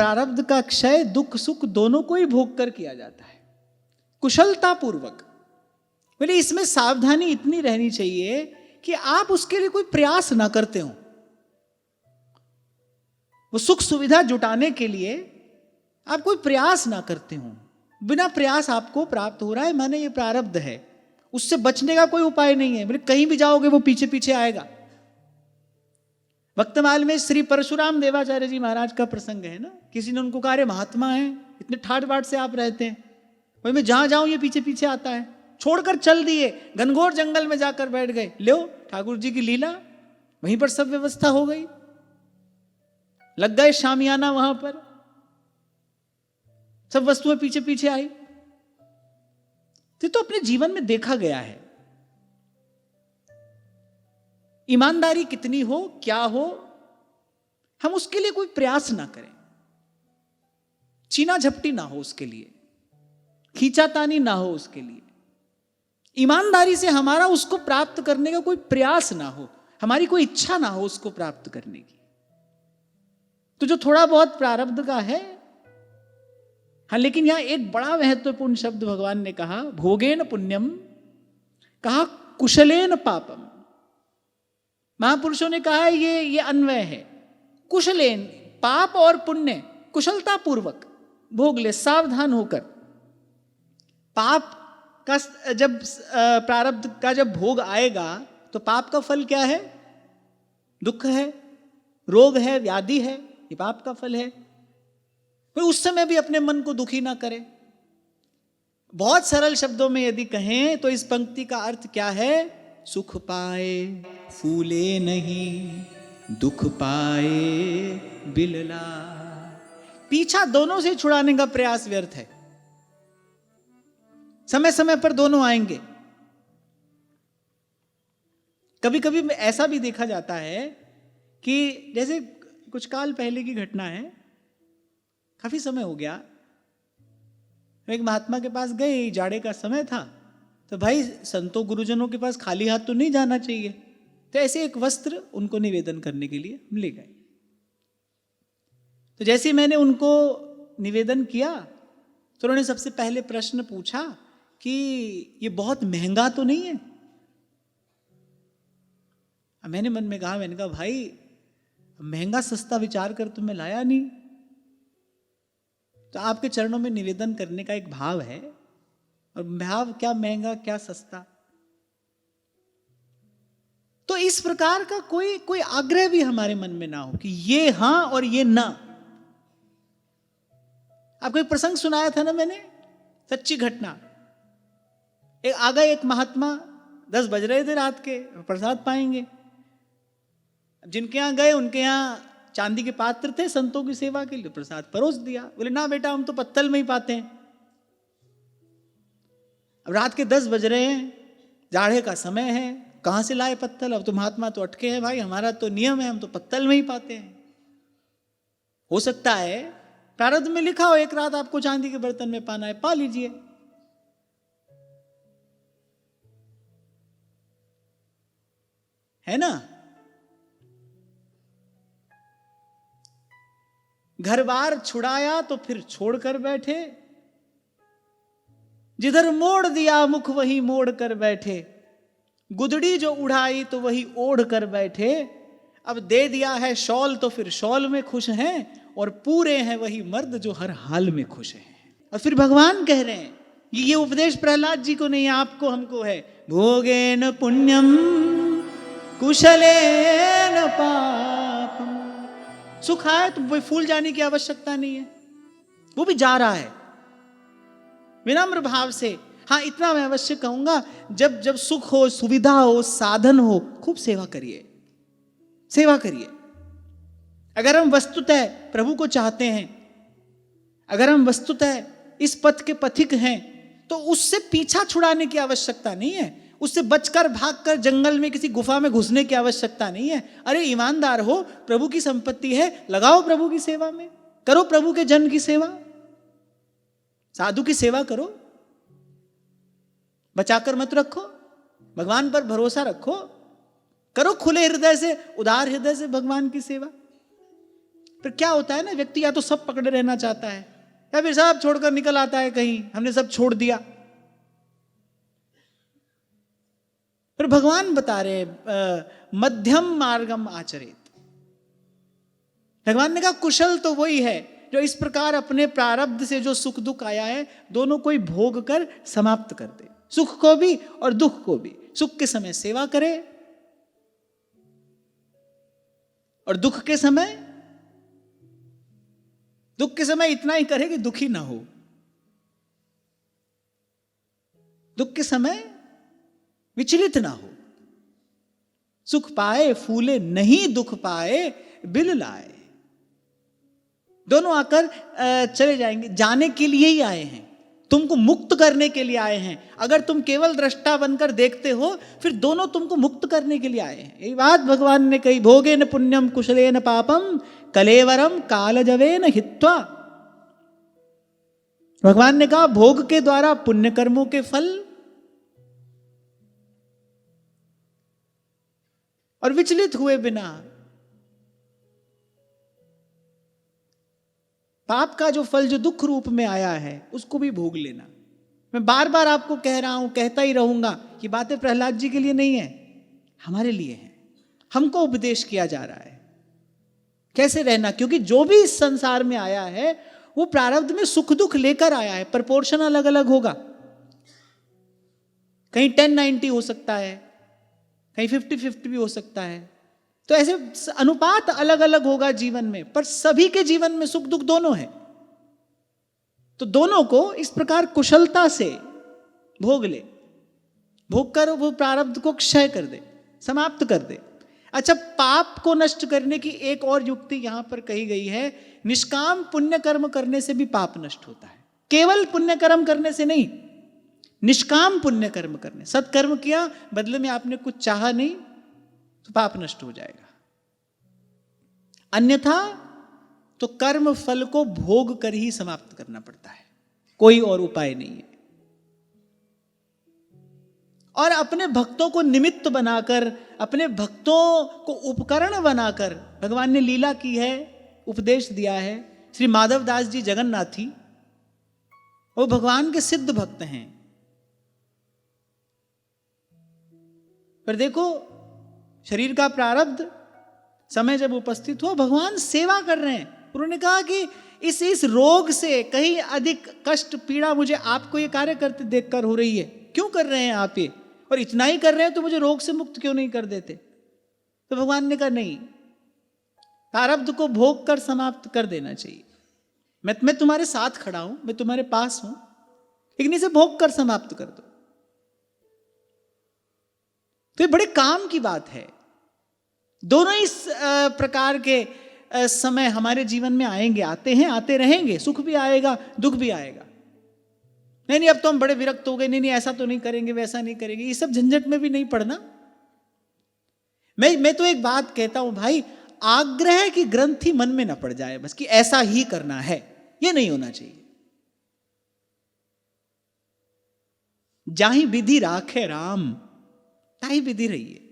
प्रारब्ध का क्षय दुख सुख दोनों को ही भोग कर किया जाता है, कुशलता पूर्वक। बोले इसमें सावधानी इतनी रहनी चाहिए कि आप उसके लिए कोई प्रयास ना करते हो। वो सुख सुविधा जुटाने के लिए आप कोई प्रयास ना करते हो, बिना प्रयास आपको प्राप्त हो रहा है, माने ये प्रारब्ध है, उससे बचने का कोई उपाय नहीं है। बोले कहीं भी जाओगे वो पीछे पीछे आएगा। वक्तमाल में श्री परशुराम देवाचार्य जी महाराज का प्रसंग है ना, किसी ने उनको कहा अरे महात्मा है, इतने ठाट बाट से आप रहते हैं, भाई मैं जहां जाऊं ये पीछे पीछे आता है, छोड़कर चल दिए, घनघोर जंगल में जाकर बैठ गए। लो ठाकुर जी की लीला, वहीं पर सब व्यवस्था हो गई, लग गए शामियाना, वहां पर सब वस्तुएं पीछे पीछे आई। तो अपने जीवन में देखा गया है, ईमानदारी कितनी हो क्या हो, हम उसके लिए कोई प्रयास ना करें, छीना झपटी ना हो उसके लिए, खींचातानी ना हो उसके लिए, ईमानदारी से हमारा उसको प्राप्त करने का कोई प्रयास ना हो, हमारी कोई इच्छा ना हो उसको प्राप्त करने की। तो जो थोड़ा बहुत प्रारब्ध का है, हाँ, लेकिन यहां एक बड़ा महत्वपूर्ण शब्द भगवान ने कहा, भोगेन पुण्यम, कहा कुशलेन पापम। महापुरुषों ने कहा ये अन्वय है, कुशलेन, पाप और पुण्य कुशलता पूर्वक भोग ले, सावधान होकर। पाप का जब प्रारब्ध का जब भोग आएगा तो पाप का फल क्या है? दुख है, रोग है, व्याधि है, ये पाप का फल है। फिर उस समय भी अपने मन को दुखी ना करें। बहुत सरल शब्दों में यदि कहें तो इस पंक्ति का अर्थ क्या है? सुख पाए फूले नहीं, दुख पाए बिलला। पीछा दोनों से छुड़ाने का प्रयास व्यर्थ है, समय समय पर दोनों आएंगे। कभी कभी ऐसा भी देखा जाता है कि जैसे कुछ काल पहले की घटना है, काफी समय हो गया, एक महात्मा के पास गए, जाड़े का समय था, तो भाई संतों गुरुजनों के पास खाली हाथ तो नहीं जाना चाहिए, तो ऐसे एक वस्त्र उनको निवेदन करने के लिए हम ले गए। तो जैसे मैंने उनको निवेदन किया तो उन्होंने सबसे पहले प्रश्न पूछा कि ये बहुत महंगा तो नहीं है? मैंने मन में कहा, मैंने कहा भाई महंगा सस्ता विचार कर तो मैं लाया नहीं, तो आपके चरणों में निवेदन करने का एक भाव है, और भाव क्या महंगा क्या सस्ता। तो इस प्रकार का कोई आग्रह भी हमारे मन में ना हो कि ये हां और ये ना। आपको एक प्रसंग सुनाया था ना मैंने, सच्ची घटना। आ गए एक महात्मा, 10 बज रहे थे रात के, प्रसाद पाएंगे। जिनके यहां गए उनके यहां चांदी के पात्र थे संतों की सेवा के लिए, प्रसाद परोस दिया। बोले ना बेटा, हम तो पत्तल में ही पाते हैं। अब रात के 10 बज रहे हैं, जाड़े का समय है, कहां से लाए पत्तल? अब तो महात्मा तो अटके हैं, भाई हमारा तो नियम है, हम तो पत्तल में ही पाते हैं। हो सकता है प्रारब्ध में लिखा हो एक रात आपको चांदी के बर्तन में पाना है, पा लीजिए। है ना? घर बार छुड़ाया तो फिर छोड़कर बैठे, जिधर मोड़ दिया मुख वही मोड़ कर बैठे, गुदड़ी जो उड़ाई तो वही ओढ़ कर बैठे। अब दे दिया है शॉल तो फिर शॉल में खुश हैं, और पूरे हैं वही मर्द जो हर हाल में खुश हैं। और फिर भगवान कह रहे हैं, ये उपदेश प्रहलाद जी को नहीं, आपको हमको है। भोगेन पुण्यम कुशलेन पापम। सुख आए तो फूल जाने की आवश्यकता नहीं है, वो भी जा रहा है विनम्र भाव से। हाँ, इतना मैं अवश्य कहूंगा, जब जब सुख हो, सुविधा हो, साधन हो, खूब सेवा करिए, सेवा करिए। अगर हम वस्तुतः प्रभु को चाहते हैं, अगर हम वस्तुतः इस पथ के पथिक हैं, तो उससे पीछा छुड़ाने की आवश्यकता नहीं है, उससे बचकर भागकर जंगल में किसी गुफा में घुसने की आवश्यकता नहीं है। अरे ईमानदार हो, प्रभु की संपत्ति है, लगाओ प्रभु की सेवा में, करो प्रभु के जन की सेवा, साधु की सेवा करो, बचाकर मत रखो, भगवान पर भरोसा रखो, करो खुले हृदय से, उदार हृदय से भगवान की सेवा। फिर क्या होता है ना, व्यक्ति या तो सब पकड़े रहना चाहता है या फिर सब छोड़कर निकल आता है कहीं, हमने सब छोड़ दिया। फिर भगवान बता रहे मध्यम मार्गम आचरित। भगवान ने कहा कुशल तो वही है जो इस प्रकार अपने प्रारब्ध से जो सुख दुख आया है दोनों को ही भोग कर समाप्त कर दे, सुख को भी और दुख को भी। सुख के समय सेवा करे और दुख के समय इतना ही करे कि दुखी ना हो। दुख के समय विचलित ना हो। सुख पाए फूले नहीं, दुख पाए बिल लाए। दोनों आकर चले जाएंगे, जाने के लिए ही आए हैं, तुमको मुक्त करने के लिए आए हैं। अगर तुम केवल दृष्टा बनकर देखते हो फिर दोनों तुमको मुक्त करने के लिए आए हैं। यही बात भगवान ने कही, भोगे न पुण्यम कुशले न पापम कलेवरम कालजवे न हित्वा। भगवान ने कहा भोग के द्वारा पुण्य कर्मों के फल और विचलित हुए बिना पाप का जो फल जो दुख रूप में आया है उसको भी भोग लेना। मैं बार बार आपको कह रहा हूं, कहता ही रहूंगा कि बातें प्रहलाद जी के लिए नहीं है, हमारे लिए है। हमको उपदेश किया जा रहा है कैसे रहना, क्योंकि जो भी इस संसार में आया है वो प्रारब्ध में सुख दुख लेकर आया है। प्रपोर्शन अलग अलग होगा, कहीं 10-90 हो सकता है, कहीं 50-50 भी हो सकता है। तो ऐसे अनुपात अलग अलग होगा जीवन में, पर सभी के जीवन में सुख दुख दोनों है। तो दोनों को इस प्रकार कुशलता से भोग ले, भोग कर वो प्रारब्ध को क्षय कर दे, समाप्त कर दे। अच्छा, पाप को नष्ट करने की एक और युक्ति यहां पर कही गई है, निष्काम पुण्य कर्म करने से भी पाप नष्ट होता है। केवल पुण्य कर्म करने से नहीं, निष्काम पुण्य कर्म करने, सत्कर्म किया बदले में आपने कुछ चाहा नहीं तो पाप नष्ट हो जाएगा। अन्यथा तो कर्म फल को भोग कर ही समाप्त करना पड़ता है, कोई और उपाय नहीं है। और अपने भक्तों को निमित्त बनाकर, अपने भक्तों को उपकरण बनाकर भगवान ने लीला की है, उपदेश दिया है। श्री माधव दास जी जगन्नाथी वो भगवान के सिद्ध भक्त हैं, पर देखो शरीर का प्रारब्ध समय जब उपस्थित हो भगवान सेवा कर रहे हैं। उन्होंने कहा कि इस रोग से कहीं अधिक कष्ट पीड़ा मुझे आपको ये कार्य करते देखकर हो रही है, क्यों कर रहे हैं आप ये, और इतना ही कर रहे हैं तो मुझे रोग से मुक्त क्यों नहीं कर देते। तो भगवान ने कहा नहीं, प्रारब्ध को भोग कर समाप्त कर देना चाहिए। मैं तुम्हारे साथ खड़ा हूं, मैं तुम्हारे पास हूं, लेकिन इसे भोग कर समाप्त कर दो। तो ये बड़े काम की बात है। दोनों इस प्रकार के समय हमारे जीवन में आएंगे, आते हैं, आते रहेंगे। सुख भी आएगा, दुख भी आएगा। नहीं अब तो हम बड़े विरक्त हो गए, नहीं ऐसा तो नहीं करेंगे, वैसा नहीं करेंगे, ये सब झंझट में भी नहीं पड़ना। मैं तो एक बात कहता हूं भाई, आग्रह की ग्रंथि मन में ना पड़ जाए बस कि ऐसा ही करना है, ये नहीं होना चाहिए। जाहि विधि राखे राम, ताहि विधि रहिए।